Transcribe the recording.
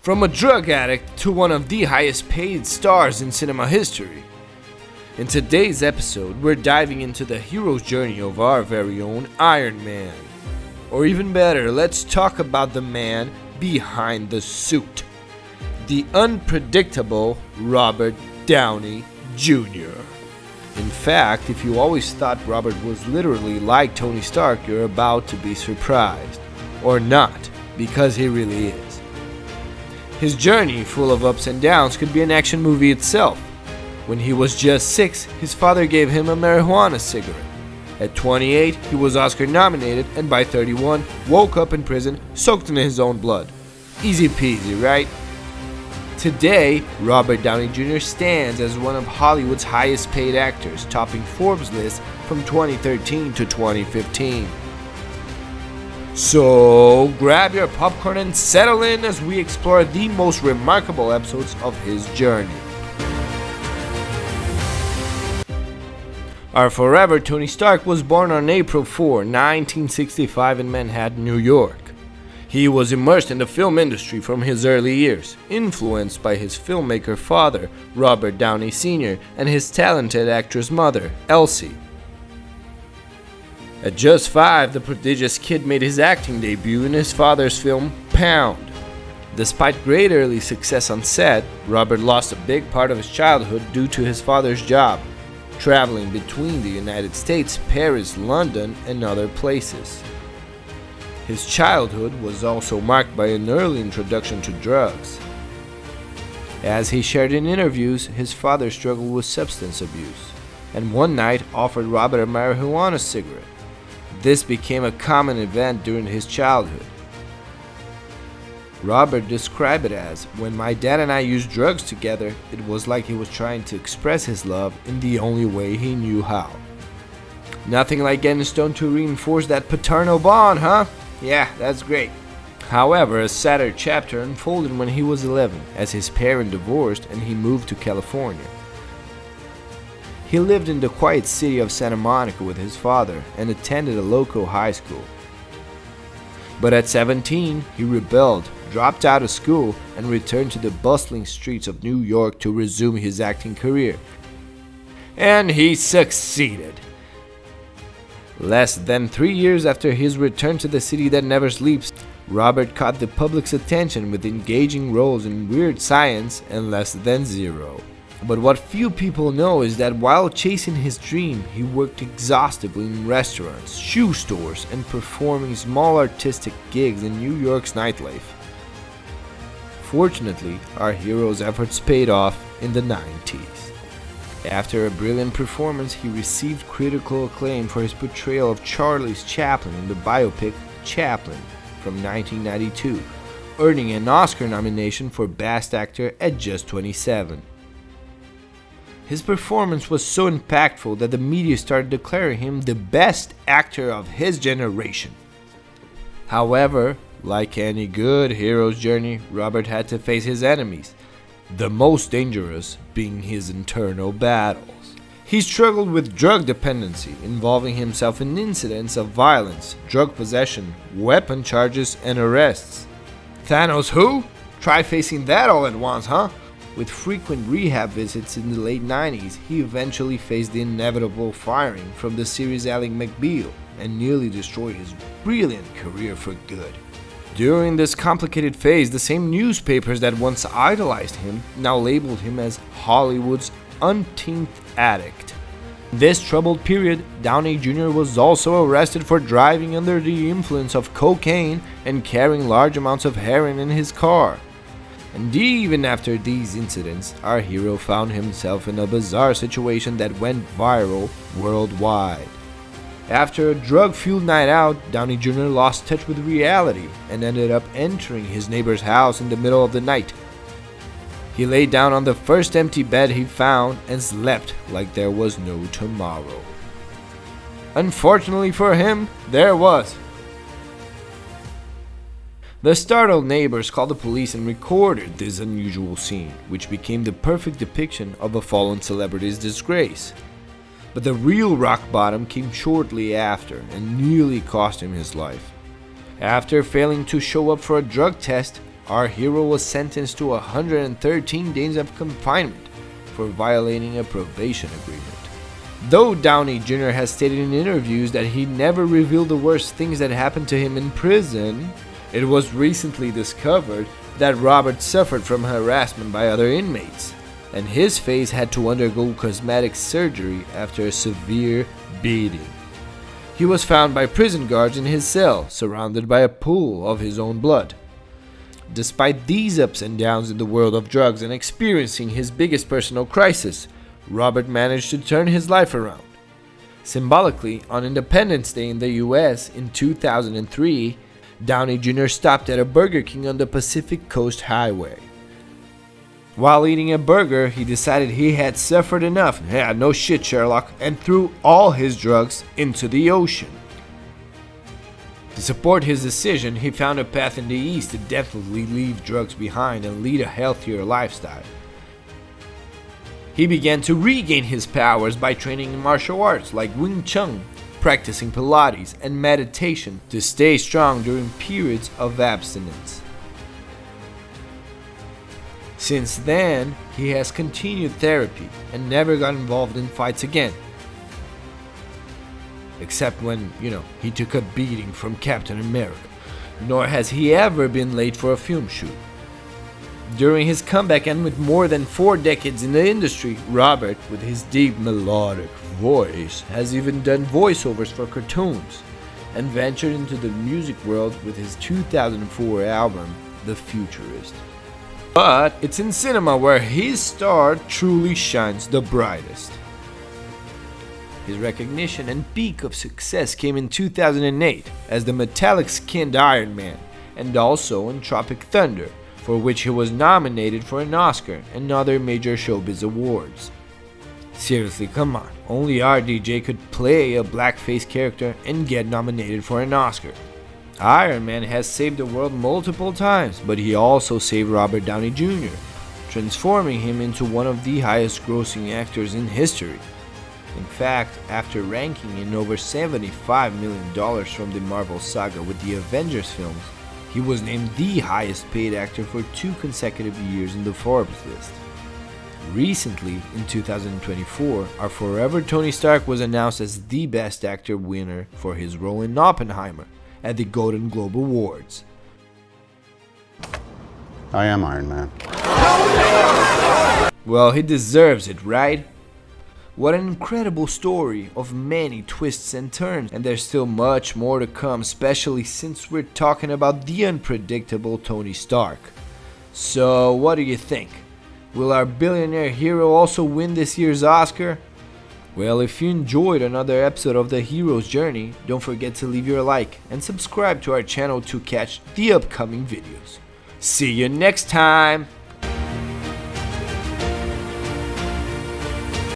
From a drug addict to one of the highest paid stars in cinema history. In today's episode, we're diving into the hero's journey of our very own Iron Man. Or even better, let's talk about the man behind the suit. The unpredictable Robert Downey Jr. In fact, if you always thought Robert was literally like Tony Stark, you're about to be surprised. Or not, because he really is. His journey, full of ups and downs, could be an action movie itself. When he was just 6, his father gave him a marijuana cigarette. At 28, he was Oscar nominated, and by 31, woke up in prison, soaked in his own blood. Easy peasy, right? Today, Robert Downey Jr. stands as one of Hollywood's highest paid actors, topping Forbes' list from 2013 to 2015. So, grab your popcorn and settle in as we explore the most remarkable episodes of his journey. Our forever Tony Stark was born on April 4, 1965 in Manhattan, New York. He was immersed in the film industry from his early years, influenced by his filmmaker father, Robert Downey Sr., and his talented actress mother, Elsie. At just 5, the prodigious kid made his acting debut in his father's film, Pound. Despite great early success on set, Robert lost a big part of his childhood due to his father's job, traveling between the United States, Paris, London, and other places. His childhood was also marked by an early introduction to drugs. As he shared in interviews, his father struggled with substance abuse, and one night offered Robert a marijuana cigarette. This became a common event during his childhood. Robert described it as, "When my dad and I used drugs together, it was like he was trying to express his love in the only way he knew how." Nothing like getting stoned to reinforce that paternal bond, huh? Yeah, that's great. However, a sadder chapter unfolded when he was 11, as his parents divorced and he moved to California. He lived in the quiet city of Santa Monica with his father and attended a local high school. But at 17, he rebelled, dropped out of school, and returned to the bustling streets of New York to resume his acting career. And he succeeded. Less than 3 years after his return to the city that never sleeps, Robert caught the public's attention with engaging roles in Weird Science and Less Than Zero. But what few people know is that while chasing his dream, he worked exhaustively in restaurants, shoe stores, and performing small artistic gigs in New York's nightlife. Fortunately, our hero's efforts paid off in the 90s. After a brilliant performance, he received critical acclaim for his portrayal of Charles Chaplin in the biopic Chaplin from 1992, earning an Oscar nomination for Best Actor at just 27. His performance was so impactful that the media started declaring him the best actor of his generation. However, like any good hero's journey, Robert had to face his enemies, the most dangerous being his internal battles. He struggled with drug dependency, involving himself in incidents of violence, drug possession, weapon charges, and arrests. Thanos who? Try facing that all at once, huh? With frequent rehab visits in the late 90s, he eventually faced the inevitable firing from the series Ally McBeal and nearly destroyed his brilliant career for good. During this complicated phase, the same newspapers that once idolized him now labeled him as Hollywood's umpteenth addict. In this troubled period, Downey Jr. was also arrested for driving under the influence of cocaine and carrying large amounts of heroin in his car. And even after these incidents, our hero found himself in a bizarre situation that went viral worldwide. After a drug-fueled night out, Downey Jr. lost touch with reality and ended up entering his neighbor's house in the middle of the night. He lay down on the first empty bed he found and slept like there was no tomorrow. Unfortunately for him, there was. The startled neighbors called the police and recorded this unusual scene, which became the perfect depiction of a fallen celebrity's disgrace. But the real rock bottom came shortly after and nearly cost him his life. After failing to show up for a drug test, our hero was sentenced to 113 days of confinement for violating a probation agreement. Though Downey Jr. has stated in interviews that he never revealed the worst things that happened to him in prison, it was recently discovered that Robert suffered from harassment by other inmates, and his face had to undergo cosmetic surgery after a severe beating. He was found by prison guards in his cell, surrounded by a pool of his own blood. Despite these ups and downs in the world of drugs and experiencing his biggest personal crisis, Robert managed to turn his life around. Symbolically, on Independence Day in the US in 2003, Downey Jr. stopped at a Burger King on the Pacific Coast Highway. While eating a burger, he decided he had suffered enough, yeah, no shit Sherlock, and threw all his drugs into the ocean. To support his decision, he found a path in the East to definitely leave drugs behind and lead a healthier lifestyle. He began to regain his powers by training in martial arts like Wing Chun, practicing Pilates and meditation to stay strong during periods of abstinence. Since then, he has continued therapy and never got involved in fights again. Except when, he took a beating from Captain America. Nor has he ever been late for a film shoot. During his comeback and with more than 4 decades in the industry, Robert, with his deep melodic voice, has even done voiceovers for cartoons and ventured into the music world with his 2004 album, The Futurist. But it's in cinema where his star truly shines the brightest. His recognition and peak of success came in 2008 as the metallic-skinned Iron Man, and also in Tropic Thunder, for which he was nominated for an Oscar and other major showbiz awards. Seriously, come on, only RDJ could play a blackface character and get nominated for an Oscar. Iron Man has saved the world multiple times, but he also saved Robert Downey Jr., transforming him into one of the highest grossing actors in history. In fact, after ranking in over $75 million from the Marvel saga with the Avengers films, he was named the highest paid actor for 2 consecutive years in the Forbes list. Recently, in 2024, our forever Tony Stark was announced as the Best Actor winner for his role in Oppenheimer at the Golden Globe Awards. I am Iron Man. Well, he deserves it, right? What an incredible story of many twists and turns, and there's still much more to come, especially since we're talking about the unpredictable Tony Stark. So, what do you think? Will our billionaire hero also win this year's Oscar? Well, if you enjoyed another episode of The Hero's Journey, don't forget to leave your like and subscribe to our channel to catch the upcoming videos. See you next time!